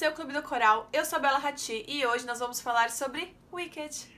ao Clube do Coral, eu sou a Bela Hati e hoje nós vamos falar sobre Wicked.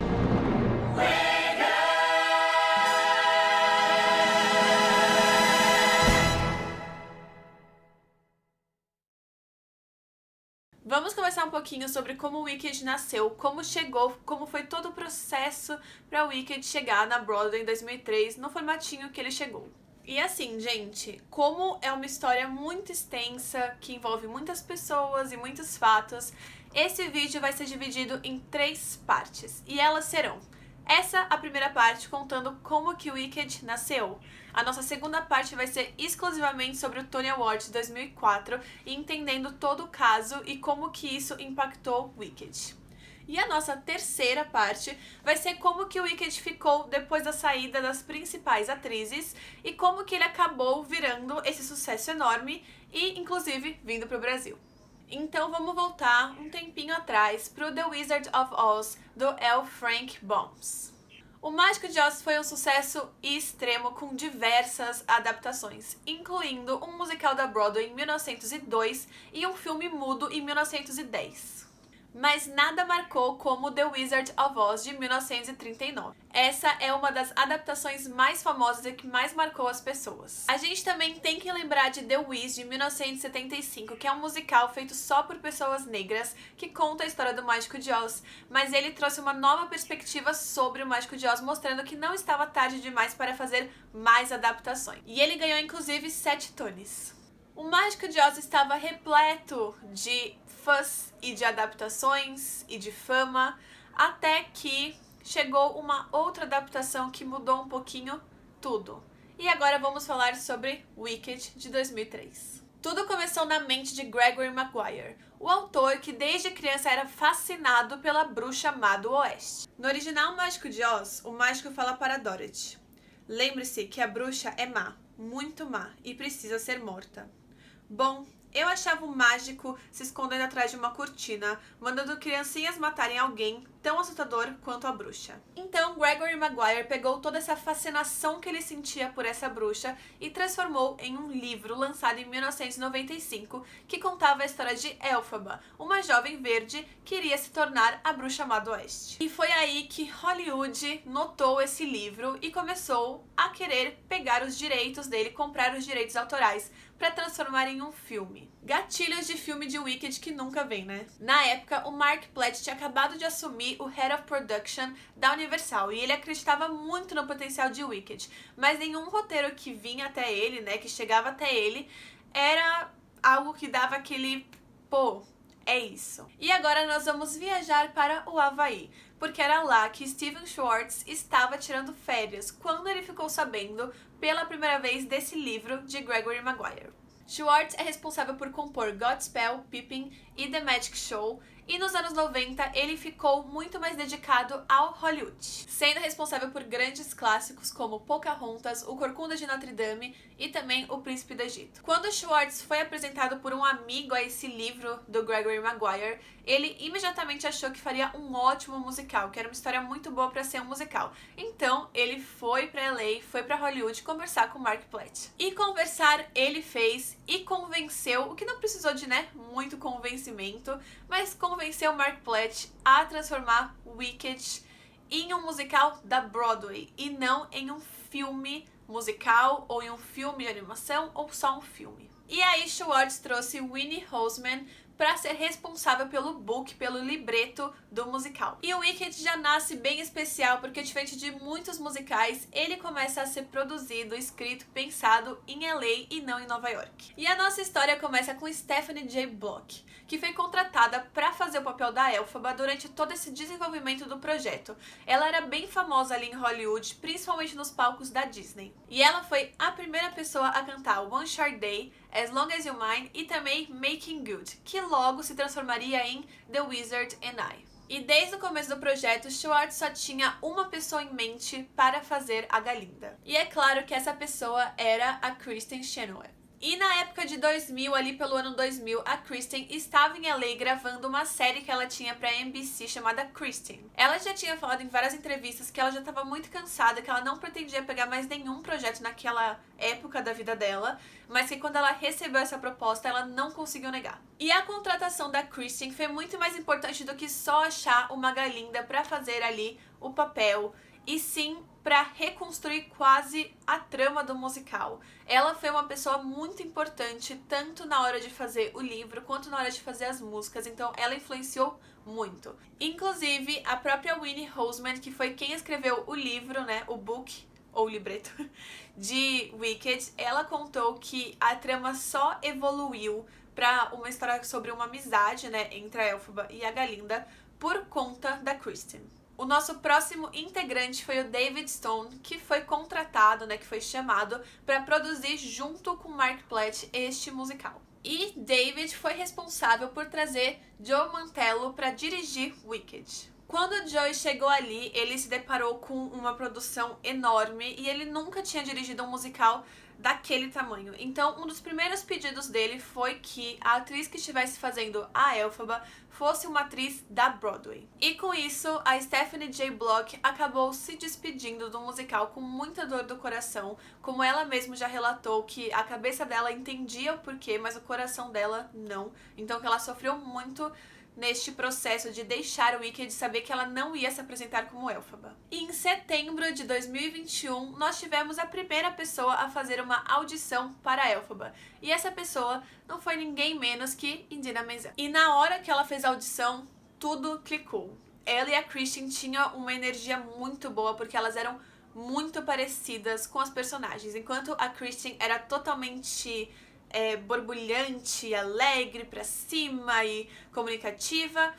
Vamos conversar um pouquinho sobre como o Wicked nasceu, como chegou, como foi todo o processo para o Wicked chegar na Broadway em 2003, no formatinho que ele chegou. E assim, gente, como é uma história muito extensa, que envolve muitas pessoas e muitos fatos, esse vídeo vai ser dividido em 3 partes, e elas serão: essa, a primeira parte, contando como que o Wicked nasceu. A nossa segunda parte vai ser exclusivamente sobre o Tony Awards de 2004 e entendendo todo o caso e como que isso impactou o Wicked. E a nossa terceira parte vai ser como que o Wicked ficou depois da saída das principais atrizes e como que ele acabou virando esse sucesso enorme e, inclusive, vindo para o Brasil. Então vamos voltar um tempinho atrás pro The Wizard of Oz, do L. Frank Baum. O Mágico de Oz foi um sucesso extremo com diversas adaptações, incluindo um musical da Broadway em 1902 e um filme mudo em 1910. Mas nada marcou como The Wizard of Oz de 1939. Essa é uma das adaptações mais famosas e que mais marcou as pessoas. A gente também tem que lembrar de The Wiz de 1975, que é um musical feito só por pessoas negras, que conta a história do Mágico de Oz, mas ele trouxe uma nova perspectiva sobre o Mágico de Oz, mostrando que não estava tarde demais para fazer mais adaptações. E ele ganhou inclusive 7 Tonys. O Mágico de Oz estava repleto de fãs e de adaptações e de fama, até que chegou uma outra adaptação que mudou um pouquinho tudo. E agora vamos falar sobre Wicked de 2003. Tudo começou na mente de Gregory Maguire, o autor que desde criança era fascinado pela bruxa má do Oeste. No original Mágico de Oz, o mágico fala para Dorothy: "Lembre-se que a bruxa é má, muito má, e precisa ser morta." Bom, eu achava o mágico se escondendo atrás de uma cortina, mandando criancinhas matarem alguém tão assustador quanto a bruxa. Então, Gregory Maguire pegou toda essa fascinação que ele sentia por essa bruxa e transformou em um livro lançado em 1995 que contava a história de Elphaba, uma jovem verde que iria se tornar a bruxa má do Oeste. E foi aí que Hollywood notou esse livro e começou a querer pegar os direitos dele, comprar os direitos autorais para transformar em um filme. Gatilhos de filme de Wicked que nunca vem, né? Na época, o Mark Platt tinha acabado de assumir o Head of Production da Universal e ele acreditava muito no potencial de Wicked, mas nenhum roteiro que vinha até ele, né, que chegava até ele, era algo que dava aquele, pô, é isso. E agora nós vamos viajar para o Havaí, porque era lá que Stephen Schwartz estava tirando férias, quando ele ficou sabendo pela primeira vez desse livro de Gregory Maguire. Schwartz é responsável por compor Godspell, Pippin e The Magic Show, e nos anos 90 ele ficou muito mais dedicado ao Hollywood, sendo responsável por grandes clássicos como Pocahontas, O Corcunda de Notre Dame e também O Príncipe do Egito. Quando Schwartz foi apresentado por um amigo a esse livro do Gregory Maguire, ele imediatamente achou que faria um ótimo musical, que era uma história muito boa para ser um musical. Então ele foi para LA, foi para Hollywood conversar com Mark Platt. E conversar ele fez e convenceu, o que não precisou de, né, muito convencimento, mas convenceu Mark Platt a transformar Wicked em um musical da Broadway e não em um filme musical ou em um filme de animação ou só um filme. E aí Schwartz trouxe Winnie Holzman para ser responsável pelo book, pelo libreto do musical. E o Wicked já nasce bem especial porque, diferente de muitos musicais, ele começa a ser produzido, escrito, pensado em LA e não em Nova York. E a nossa história começa com Stephanie J. Block, que foi contratada para fazer o papel da Elphaba durante todo esse desenvolvimento do projeto. Ela era bem famosa ali em Hollywood, principalmente nos palcos da Disney. E ela foi a primeira pessoa a cantar One Short Day, As Long As You Mine e também Making Good, que logo se transformaria em The Wizard and I. E desde o começo do projeto, Schwartz só tinha uma pessoa em mente para fazer a Galinda. E é claro que essa pessoa era a Kristen Chenoweth. E na época de 2000, ali pelo ano 2000, a Kristen estava em LA gravando uma série que ela tinha pra NBC chamada Kristen. Ela já tinha falado em várias entrevistas que ela já estava muito cansada, que ela não pretendia pegar mais nenhum projeto naquela época da vida dela, mas que quando ela recebeu essa proposta, ela não conseguiu negar. E a contratação da Kristen foi muito mais importante do que só achar uma Galinda pra fazer ali o papel, e sim para reconstruir quase a trama do musical. Ela foi uma pessoa muito importante, tanto na hora de fazer o livro, quanto na hora de fazer as músicas, então ela influenciou muito. Inclusive, a própria Winnie Holzman, que foi quem escreveu o livro, né, o book, ou libreto, de Wicked, ela contou que a trama só evoluiu para uma história sobre uma amizade, né, entre a Elphaba e a Galinda, por conta da Kristen. O nosso próximo integrante foi o David Stone, que foi contratado, né, que foi chamado para produzir junto com Mark Platt este musical. E David foi responsável por trazer Joe Mantello para dirigir Wicked. Quando o Joey chegou ali, ele se deparou com uma produção enorme e ele nunca tinha dirigido um musical daquele tamanho. Então, um dos primeiros pedidos dele foi que a atriz que estivesse fazendo a Elphaba fosse uma atriz da Broadway. E com isso, a Stephanie J. Block acabou se despedindo do musical com muita dor do coração, como ela mesma já relatou que a cabeça dela entendia o porquê, mas o coração dela não. Então, que ela sofreu muito neste processo de deixar o Wicked, saber que ela não ia se apresentar como Elphaba. E em setembro de 2021, nós tivemos a primeira pessoa a fazer uma audição para a Elphaba. E essa pessoa não foi ninguém menos que Idina Menzel. E na hora que ela fez a audição, tudo clicou. Ela e a Kristen tinham uma energia muito boa, porque elas eram muito parecidas com as personagens. Enquanto a Kristen era totalmente borbulhante, alegre, pra cima e comunicativa,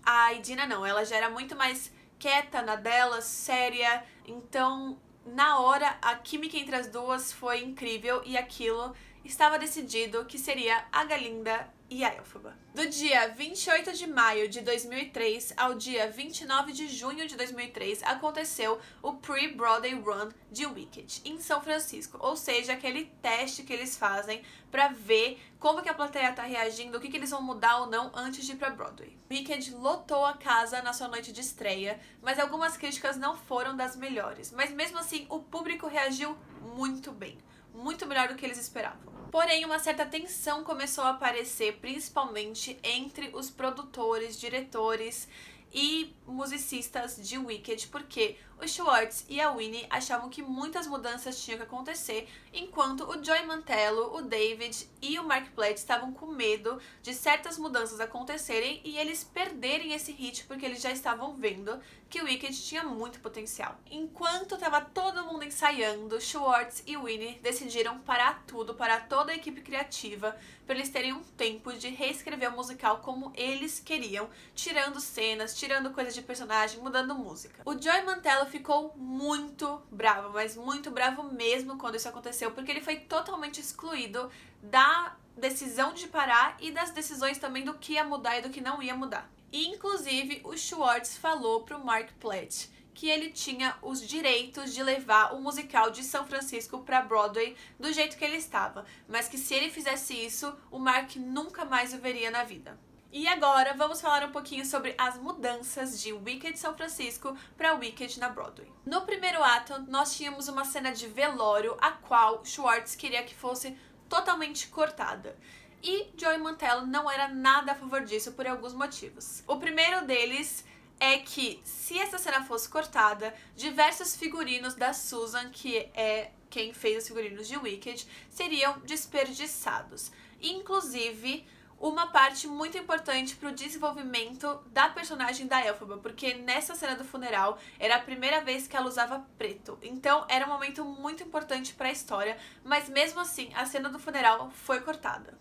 a Idina não, ela já era muito mais quieta na dela, séria, então na hora a química entre as duas foi incrível e aquilo estava decidido que seria a Galinda e a Elphaba. Do dia 28 de maio de 2003 ao dia 29 de junho de 2003 aconteceu o Pre-Broadway Run de Wicked em São Francisco, ou seja, aquele teste que eles fazem para ver como que a plateia tá reagindo, o que eles vão mudar ou não antes de ir pra Broadway. Wicked lotou a casa na sua noite de estreia, mas algumas críticas não foram das melhores, mas mesmo assim o público reagiu muito bem, muito melhor do que eles esperavam. Porém, uma certa tensão começou a aparecer, principalmente entre os produtores, diretores e musicistas de Wicked, porque o Schwartz e a Winnie achavam que muitas mudanças tinham que acontecer, enquanto o Joey Mantello, o David e o Mark Platt estavam com medo de certas mudanças acontecerem e eles perderem esse hit, porque eles já estavam vendo que o Wicked tinha muito potencial. Enquanto estava todo mundo ensaiando, Schwartz e Winnie decidiram parar tudo, parar toda a equipe criativa, para eles terem um tempo de reescrever o musical como eles queriam, tirando cenas, tirando coisas de personagem, mudando música. O Joey Mantello ficou muito bravo, mas muito bravo mesmo quando isso aconteceu, porque ele foi totalmente excluído da decisão de parar e das decisões também do que ia mudar e do que não ia mudar. E, inclusive, o Schwartz falou pro Mark Platt que ele tinha os direitos de levar o musical de São Francisco para Broadway do jeito que ele estava, mas que se ele fizesse isso, o Mark nunca mais o veria na vida. E agora vamos falar um pouquinho sobre as mudanças de Wicked São Francisco para Wicked na Broadway. No primeiro ato, nós tínhamos uma cena de velório, a qual Schwartz queria que fosse totalmente cortada. E Joey Mantello não era nada a favor disso por alguns motivos. O primeiro deles é que, se essa cena fosse cortada, diversos figurinos da Susan, que é quem fez os figurinos de Wicked, seriam desperdiçados. Inclusive, uma parte muito importante para o desenvolvimento da personagem da Elphaba, porque nessa cena do funeral era a primeira vez que ela usava preto, então era um momento muito importante para a história, mas mesmo assim a cena do funeral foi cortada.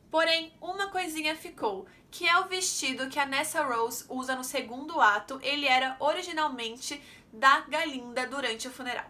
Porém, uma coisinha ficou, que é o vestido que a Nessa Rose usa no segundo ato. Ele era originalmente da Galinda durante o funeral.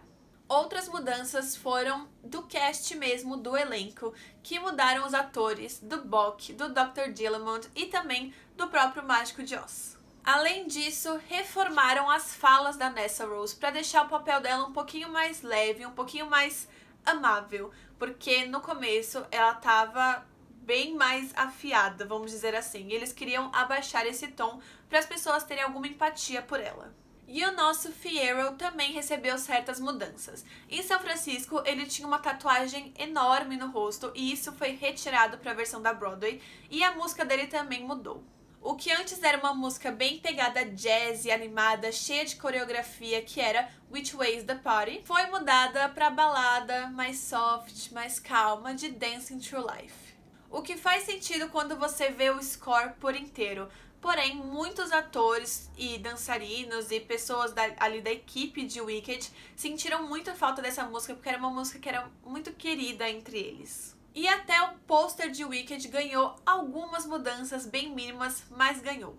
Outras mudanças foram do cast mesmo, do elenco, que mudaram os atores do Boq, do Dr. Dillamond e também do próprio Mágico de Oz. Além disso, reformaram as falas da Nessa Rose para deixar o papel dela um pouquinho mais leve, um pouquinho mais amável, porque no começo ela tava bem mais afiada, vamos dizer assim, e eles queriam abaixar esse tom para as pessoas terem alguma empatia por ela. E o nosso Fiyero também recebeu certas mudanças. Em São Francisco, ele tinha uma tatuagem enorme no rosto e isso foi retirado para a versão da Broadway, e a música dele também mudou. O que antes era uma música bem pegada jazz e animada, cheia de coreografia, que era Which Way's the Party, foi mudada para balada mais soft, mais calma, de Dancing Through Life. O que faz sentido quando você vê o score por inteiro. Porém, muitos atores e dançarinos e pessoas ali da equipe de Wicked sentiram muita falta dessa música, porque era uma música que era muito querida entre eles. E até o pôster de Wicked ganhou algumas mudanças bem mínimas, mas ganhou.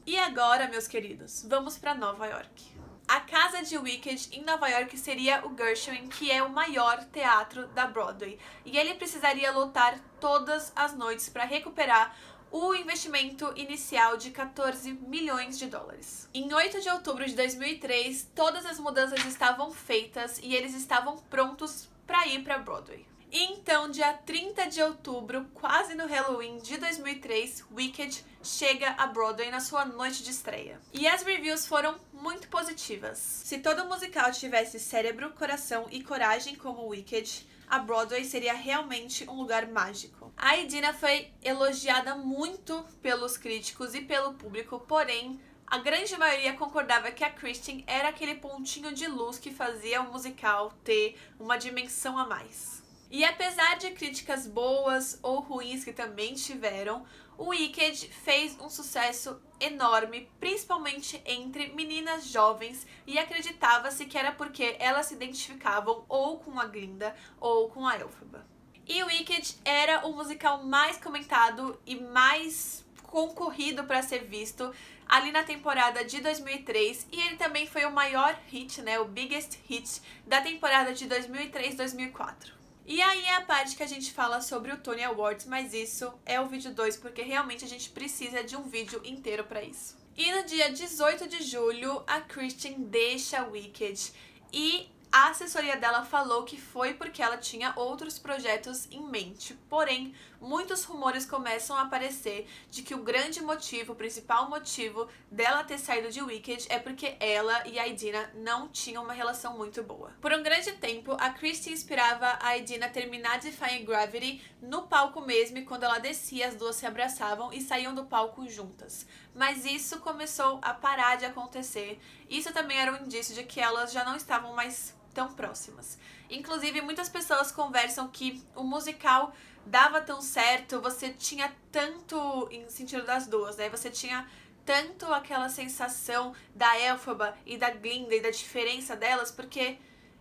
E agora, meus queridos, vamos para Nova York. A casa de Wicked em Nova York seria o Gershwin, que é o maior teatro da Broadway. E ele precisaria lotar todas as noites para recuperar o investimento inicial de 14 milhões de dólares. Em 8 de outubro de 2003, todas as mudanças estavam feitas e eles estavam prontos para ir para Broadway. Então, dia 30 de outubro, quase no Halloween de 2003, Wicked chega a Broadway na sua noite de estreia. E as reviews foram muito positivas. Se todo musical tivesse cérebro, coração e coragem como Wicked, a Broadway seria realmente um lugar mágico. A Idina foi elogiada muito pelos críticos e pelo público, porém, a grande maioria concordava que a Kristen era aquele pontinho de luz que fazia o musical ter uma dimensão a mais. E apesar de críticas boas ou ruins que também tiveram, o Wicked fez um sucesso enorme, principalmente entre meninas jovens, e acreditava-se que era porque elas se identificavam ou com a Glinda ou com a Elphaba. E o Wicked era o musical mais comentado e mais concorrido para ser visto ali na temporada de 2003, e ele também foi o maior hit, o biggest hit da temporada de 2003-2004. E aí é a parte que a gente fala sobre o Tony Awards, mas isso é o vídeo 2, porque realmente a gente precisa de um vídeo inteiro pra isso. E no dia 18 de julho, a Kristen deixa Wicked e a assessoria dela falou que foi porque ela tinha outros projetos em mente. Porém, muitos rumores começam a aparecer de que o grande motivo, o principal motivo dela ter saído de Wicked é porque ela e a Idina não tinham uma relação muito boa. Por um grande tempo, a Kristen inspirava a Idina a terminar Defying Gravity no palco mesmo, e quando ela descia, as duas se abraçavam e saíam do palco juntas. Mas isso começou a parar de acontecer. Isso também era um indício de que elas já não estavam mais tão próximas. Inclusive, muitas pessoas conversam que o musical dava tão certo, você tinha tanto, em sentido das duas, você tinha tanto aquela sensação da Elphaba e da Glinda e da diferença delas, porque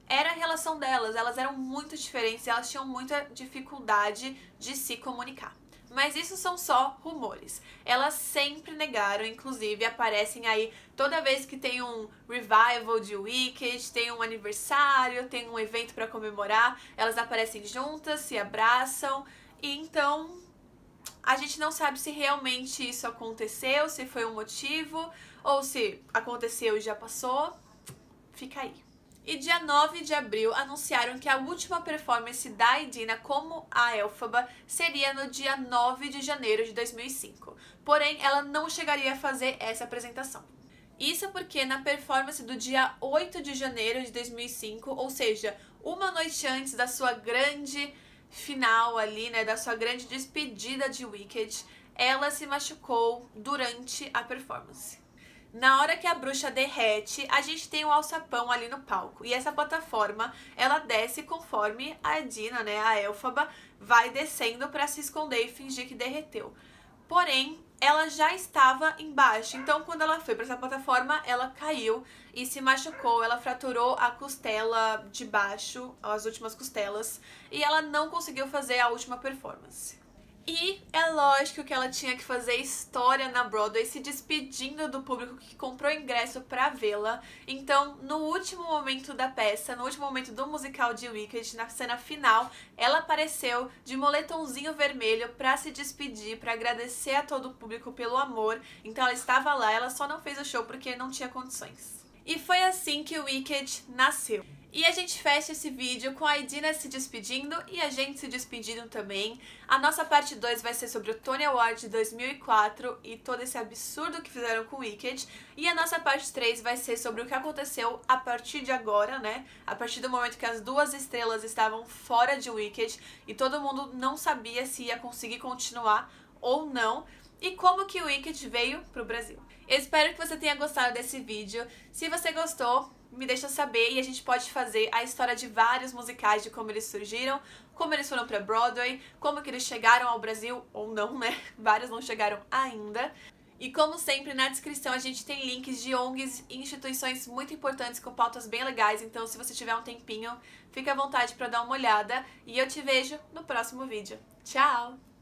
era a relação delas, elas eram muito diferentes e elas tinham muita dificuldade de se comunicar. Mas isso são só rumores. Elas sempre negaram, inclusive aparecem aí toda vez que tem um revival de Wicked, tem um aniversário, tem um evento para comemorar, elas aparecem juntas, se abraçam, e então a gente não sabe se realmente isso aconteceu, se foi um motivo, ou se aconteceu e já passou. Fica aí. E dia 9 de abril anunciaram que a última performance da Idina como a Elphaba seria no dia 9 de janeiro de 2005. Porém, ela não chegaria a fazer essa apresentação. Isso porque na performance do dia 8 de janeiro de 2005, ou seja, uma noite antes da sua grande final ali, da sua grande despedida de Wicked, ela se machucou durante a performance. Na hora que a bruxa derrete, a gente tem um alçapão ali no palco. E essa plataforma, ela desce conforme a Idina, a Elphaba, vai descendo para se esconder e fingir que derreteu. Porém, ela já estava embaixo. Então, quando ela foi para essa plataforma, ela caiu e se machucou. Ela fraturou a costela de baixo, as últimas costelas, e ela não conseguiu fazer a última performance. E é lógico que ela tinha que fazer história na Broadway, se despedindo do público que comprou ingresso pra vê-la. Então, no último momento da peça, no último momento do musical de Wicked, na cena final, ela apareceu de moletomzinho vermelho pra se despedir, pra agradecer a todo o público pelo amor. Então ela estava lá, ela só não fez o show porque não tinha condições. E foi assim que o Wicked nasceu. E a gente fecha esse vídeo com a Idina se despedindo e a gente se despedindo também. A nossa parte 2 vai ser sobre o Tony Award de 2004 e todo esse absurdo que fizeram com o Wicked. E a nossa parte 3 vai ser sobre o que aconteceu a partir de agora, né? A partir do momento que as duas estrelas estavam fora de Wicked e todo mundo não sabia se ia conseguir continuar ou não. E como que o Wicked veio pro Brasil. Eu espero que você tenha gostado desse vídeo. Se você gostou, me deixa saber e a gente pode fazer a história de vários musicais, de como eles surgiram, como eles foram pra Broadway, como que eles chegaram ao Brasil, ou não, né? Vários não chegaram ainda. E como sempre, na descrição a gente tem links de ONGs e instituições muito importantes com pautas bem legais, então se você tiver um tempinho, fica à vontade pra dar uma olhada e eu te vejo no próximo vídeo. Tchau!